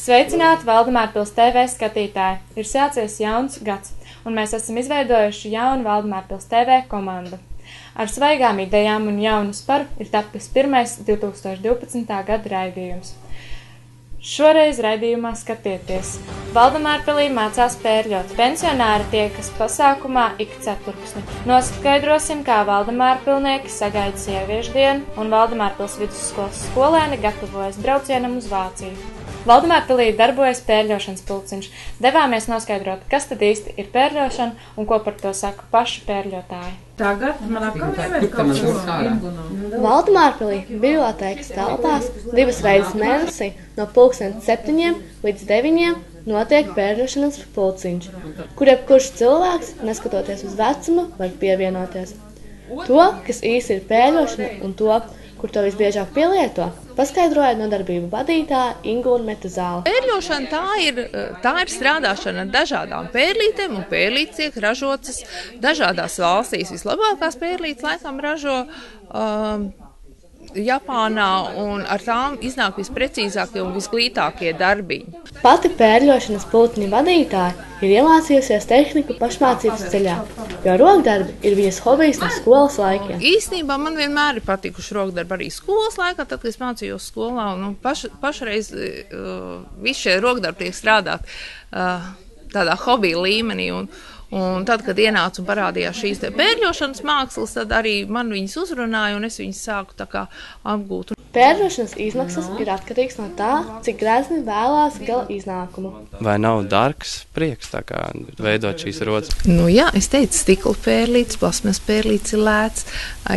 Sveicināti Valdemārpils TV skatītāji! Ir sācies jauns gads, un mēs esam izveidojuši jaunu Valdemārpils TV komandu. Ar svaigām idejām un jaunu sparu ir tapis pirmais 2012. gada raidījums. Šoreiz raidījumā skatieties. Valdemārpilī mācās pērļot. Pensionāri tiekas pasākumā ik ceturksni. Noskaidrosim, kā Valdemārpilnieki sagaida sieviešu dienu, un Valdemārpils vidusskolas skolēni gatavojas braucienam uz Vāciju. Valdemārpilī darbojas pērļošanas pulciņš. Devāmies noskaidrot, kas tad īsti ir pērļošana un ko par to saka paši pērļotāji. Tagad man atkal ir kaut kas. Valdemārpilī bibliotēkas telpās 2 reizes mēnesī no 7 līdz 9 notiek pērļošanas pulciņš, kur jebkurš cilvēks, neskatoties uz vecumu, var pievienoties. To, kas īsti ir pērļošana un to, kur to visbiežāk pielieto, paskaidroja nodarbību vadītāja Ingūna Metuzāle. Pērļošana tā ir strādāšana ar dažādām pērlītēm, un pērlītes tiek ražotas dažādās valstīs. Vislabākās pērlītes laikam ražo Japānā, un ar tām iznāk visprecīzākie un visglītākie darbiņi. Pati pērļošanas pulciņa vadītāja ir iemācījusies tehniku pašmācības ceļā, jo rokdarbi ir viņas hobijs no skolas laikiem. Īstenībā man vienmēr ir patikuši rokdarbi arī skolas laikā, tad, kad es mācījos skolā, un pašreiz visi šie rokdarbi tiek strādāt tādā hobija līmenī, un tad, kad ienāca un parādījās šīs te pērļošanas mākslas, tad arī man viņas uzrunāja, un es viņas sāku tā kā apgūt. Pērļošanas izmaksas ir atkarīgs no tā, cik grezni vēlās gala iznākumu. Vai nav dārgs prieks tā kā veidot šīs rotas? Nu jā, es teicu, stikla pērlītes, plasmas pērlītes ir lēts,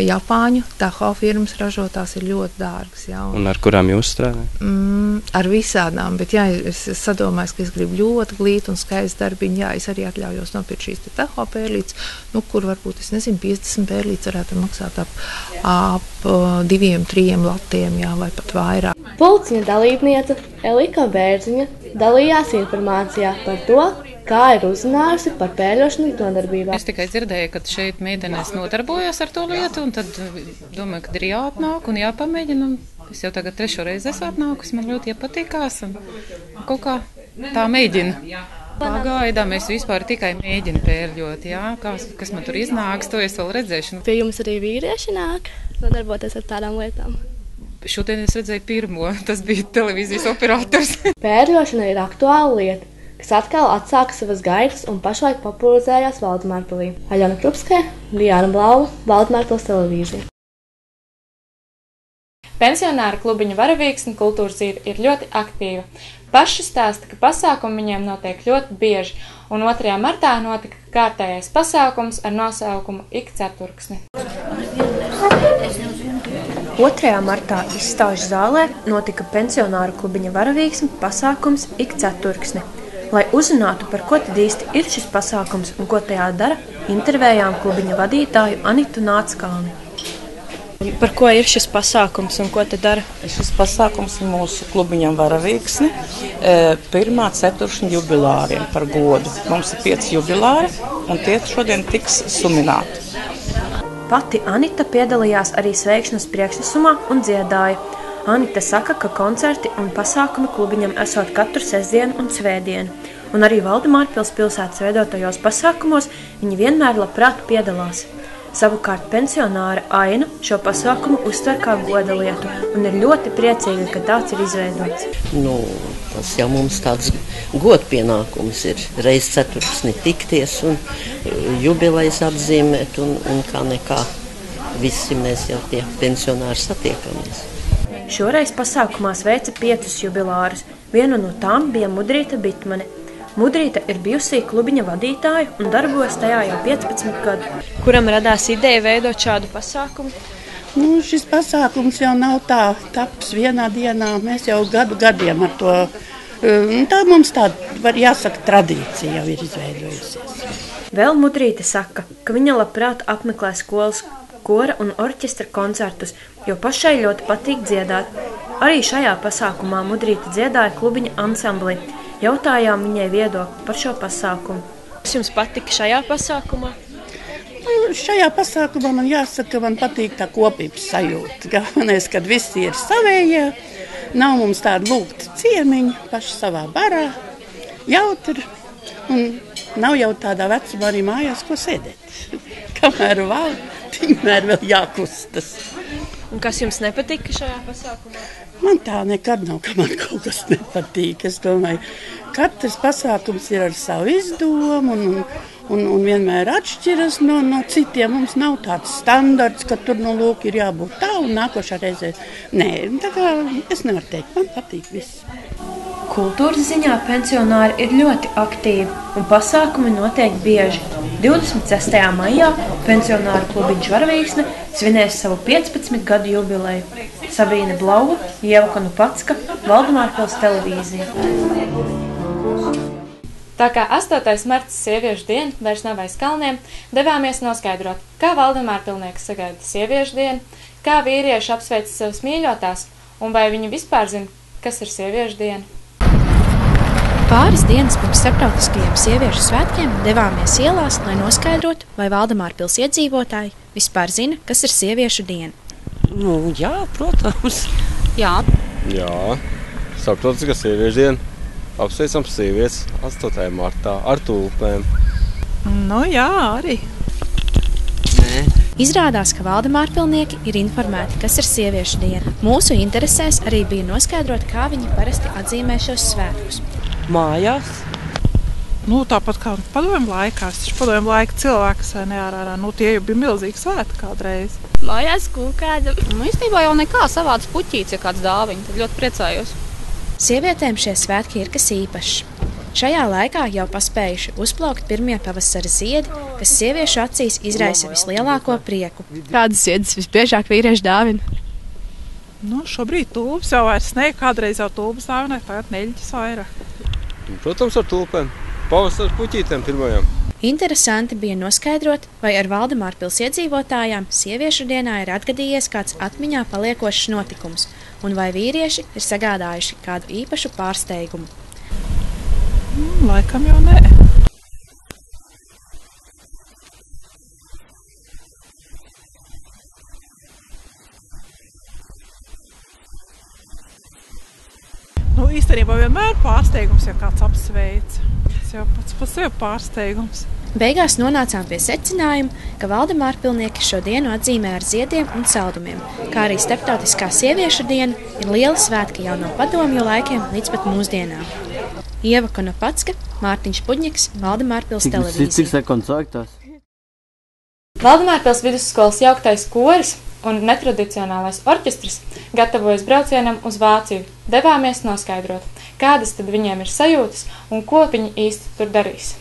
Japāņu Taho firmas ražotās ir ļoti dārgas. Jā. Un ar kurām jūs strādājat? Ar visādām, bet jā, es sadomāju, ka es gribu ļoti glītu un skaistu darbiņu, jā, es arī atļaujos nopirkt šīs te Taho pērlītes, nu, kur varbūt, es nezinu, 50 pērlītes varētu maksāt ap 2-3 latiem. Jā, vai pat vairāk. Pulciņa dalībniece Elika Bērziņa dalījās informācijā par to, kā ir uzzinājusi par pērļošanas nodarbībām. Es tikai dzirdēju, ka šeit meitenēs nodarbojas ar to lietu, un tad domāju, ka ir jāatnāk un jāpamēģina. Es jau tagad 3. reizi esmu atnākusi, man ļoti iepatīkās, un kaut kā tā mēģina. Pagaidām es vispār tikai mēģinu pērļot, jā, kas man tur iznāks, to es vēl redzēšu. Pie jums arī vīrieši nāk nodarboties ar tādām lietām? Šodien es redzēju pirmo, tas bija televīzijas operators. Pērļošana ir aktuāla lieta, kas atkal atsāka savas gaitas un pašlaik popularizējās Valdemārpilī. Aļona Krupskē, Diāna Blauva, Valdemārpils televīzija. Pensionāra klubiņa Varavīksne kultūras ir ļoti aktīva. Paši stāsta, ka pasākumi viņiem notiek ļoti bieži, un 2. martā notika kārtējais pasākums ar nosaukumu Ik ceturksni. 2. martā izstāžu zālē notika pensionāru klubiņa Varavīksne pasākums Ik ceturksni. Lai uzzinātu, par ko tad īsti ir šis pasākums un ko tajā dara, intervējām klubiņa vadītāju Anitu Nāckalni. Par ko ir šis pasākums un ko te dara? Šis pasākums ir mūsu klubiņam Varavīksne 1. ceturkšņa jubilāriem par godu. Mums ir 5 jubilāri un tie šodien tiks sumināti. Pati Anita piedalījās arī sveikšanas priekšnesumā un dziedāja. Anita saka, ka koncerti un pasākumi klubiņam esot katru sestdienu un svētdienu. Un arī Valdemārpils pilsētas veidotajos pasākumos viņi vienmēr labprāt piedalās. Savukārt pensionāra Aina šo pasākumu uztver kā goda lietu un ir ļoti priecīga, ka tāds ir izveidots. Tas jau mums tāds godpienākums ir reiz ceturksni tikties un jubilejas atzīmēt un kā nekā visi mēs jau tie pensionāri satiekamies. Šoreiz pasākumā sveica 5 jubilārus. Vienu no tām bija Mudrīta Bitmane. Mudrīta ir bijusī klubiņa vadītāja un darbojas tajā jau 15 gadu. Kuram radās ideja veidot šādu pasākumu? Šis pasākums jau nav tā taps vienā dienā. Mēs jau gadiem ar to. Tā mums tāda, var jāsaka, tradīcija jau ir izveidojusies. Vēl Mudrīta saka, ka viņa labprāt apmeklē skolas kora un orķestra koncertus, jo pašai ļoti patīk dziedāt. Arī šajā pasākumā Mudrīta dziedāja klubiņa ansamblī. Jautājām viņai viedokli par šo pasākumu. Kas jums patika šajā pasākumā? Šajā pasākumā man jāsaka, ka man patīk tā kopības sajūta. Galvenais, kad visi ir savējie, Nav mums tāda lūgta ciemiņa, paši savā barā, jautri. Un nav jau tādā vecumā arī mājās, ko sēdēt. Kamēr vēl, tikmēr vēl jākustas. Un kas jums nepatika šajā pasākumā? Man tā nekad nav, ka man kaut kas nepatīk. Es domāju, katrs pasākums ir ar savu izdomu un vienmēr atšķiras no citiem. Mums nav tāds standarts, ka tur lūk ir jābūt tā un nākošā reizē. Nē, tā kā es nevaru teikt, man patīk viss. Kultūras ziņā pensionāri ir ļoti aktīvi un pasākumi notiek bieži. 26. maijā pensionāru klubiņš Varavīksne svinēs savu 15 gadu jubileju. Sabīne Blauva, Ieva Konopatska, Valdemārpils televīzija. Tā kā 8. marts sieviešu diena vairs nav aiz kalniem, devāmies noskaidrot, kā Valdemārpilnieki sagaida sieviešu dienu, kā vīrieši apsveic savas mīļotās un vai viņi vispār zina, kas ir sieviešu diena. Pāris dienas pirms starptautiskajiem sieviešu svētkiem devāmies ielās, lai noskaidrotu, vai Valdemārpils iedzīvotāji vispār zina, kas ir sieviešu diena. Jā, protams. Jā. Jā, starptautiskā sieviešu diena. Apsveicam sievietes 8. martā ar tulpēm. Jā, arī. Nē. Izrādās, ka Valdemārpilnieki ir informēti, kas ir sieviešu diena. Mūsu interesēs arī bija noskaidrot, kā viņi parasti atzīmē šos svētkus. Mājās. Tāpat kā padomju laikā. Padomju laika cilvēki ārā. Tie jau bija milzīgi svētki kādreiz. Mājās kūkāda. Īstenībā jau nekā savāds puķīts, ja kāds dāviņ. Tad ļoti priecājos. Sievietēm šie svētki ir kas īpašs. Šajā laikā jau paspējuši uzplaukt pirmie pavasara ziedi, kas sieviešu acīs izraisa vislielāko prieku. Kādas ziedas visbiežāk vīrieši dāvina? Šobrīd tulpes jau vairs ne. Kādreiz jau tulpes dāvināja, tagad neļķis vairāk. Protams, ar tulpēm. Pavasara puķītēm pirmajām. Interesanti bija noskaidrot, vai ar Valdemārpils iedzīvotājām sieviešu dienā ir atgadījies kāds atmiņā paliekošs notikums, un vai vīrieši ir sagādājuši kādu īpašu pārsteigumu. Laikam jau nē. Īstenībā vienmēr pārsteigums, ja kāds apsveic. Tas jau pats par sevi pārsteigums. Beigās nonācām pie secinājuma, ka Valdemārpilnieki šo dienu atzīmē ar ziediem un saldumiem, kā arī starptautiskā sieviešu diena ir liela svētki jau no padomju laikiem līdz pat mūsdienām. Ieva Konopatska, Mārtiņš Puģņiks, Valdemārpils televīzija. Cik sekundes sāktās? Valdemārpils vidusskolas jauktais koris un netradicionālais orķestris gatavojas braucienam uz Vāciju. Devāmies noskaidrot, kādas tad viņiem ir sajūtas un ko viņi īsti tur darīs.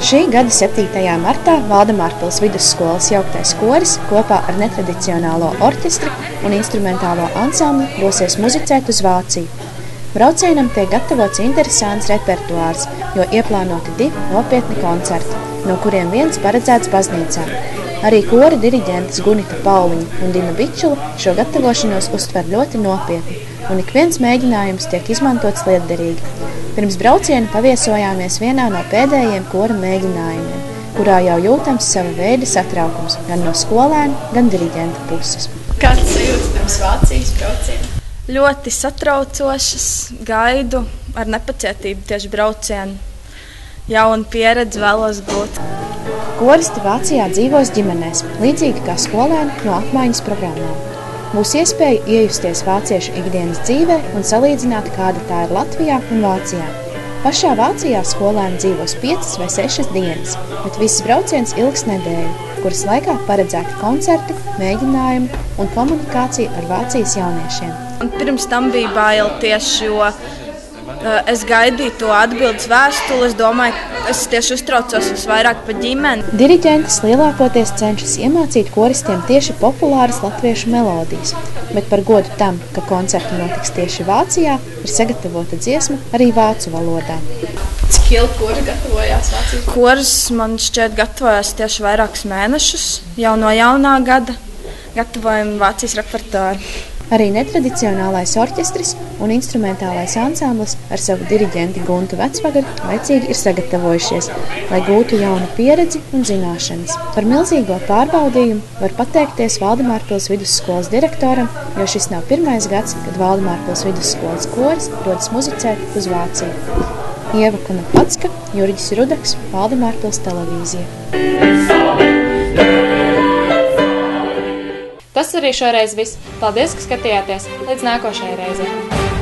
Šī gada 7. martā Valdemārpils vidusskolas jauktais koris kopā ar netradicionālo orķestri un instrumentālo ansambli dosies muzicēt uz Vāciju. Braucienam tiek gatavots interesants repertuārs, jo ieplānoti 2 nopietni koncerti, no kuriem viens paredzēts baznīcā. Arī kora diriģentes Gunita Pauliņa un Dina Bičula šo gatavošanos uztver ļoti nopietni, un ik viens mēģinājums tiek izmantots lietderīgi. Pirms brauciena paviesojāmies vienā no pēdējiem kora mēģinājumiem, kurā jau jūtams sava veida satraukums gan no skolēnu, gan diriģenta puses. Kāds sajūtas pirms Vācijas brauciena? Ļoti satraucošas, gaidu ar nepacietību tieši braucienu. Jauna pieredze vēlos būt. Koristi Vācijā dzīvos ģimenēs, līdzīgi kā skolēni no apmaiņas programmām. Būs iespēja iejusties vāciešu ikdienas dzīvē un salīdzināt, kāda tā ir Latvijā un Vācijā. Pašā Vācijā skolēni dzīvos 5 vai 6 dienas, bet viss brauciens ilgs nedēļu, kuras laikā paredzēti koncerti, mēģinājumi un komunikācija ar Vācijas jauniešiem. Pirms tam bija bail tieši, jo es gaidīju to atbildes vēstuli. Es domāju, es tieši uztraucos visvairāk par ģimeni. Diriģentes lielākoties cenšas iemācīt koristiem tieši populāras latviešu melodijas, bet par godu tam, ka koncerti notiks tieši Vācijā, ir sagatavota dziesma arī vācu valodā. Cik ilgi kori gatavojās Vācijā? Koris man šķiet gatavojās tieši vairākus mēnešus, jau no jaunā gada gatavojam Vācijas repertuāru. Arī netradicionālais orķestris un instrumentālais ansamblis ar savu diriģenti Guntu Vecpagari laicīgi ir sagatavojušies, lai gūtu jaunu pieredzi un zināšanas. Par milzīgo pārbaudījumu var pateikties Valdemārpils vidusskolas direktoram, jo šis nav pirmais gads, kad Valdemārpils vidusskolas koris dodas muzicēt uz Vāciju. Ieva Kunapatska, Jurģis Rudaks, Valdemārpils televīzija. Tas arī šoreiz viss. Paldies, ka skatījāties! Līdz nākošajai reizei!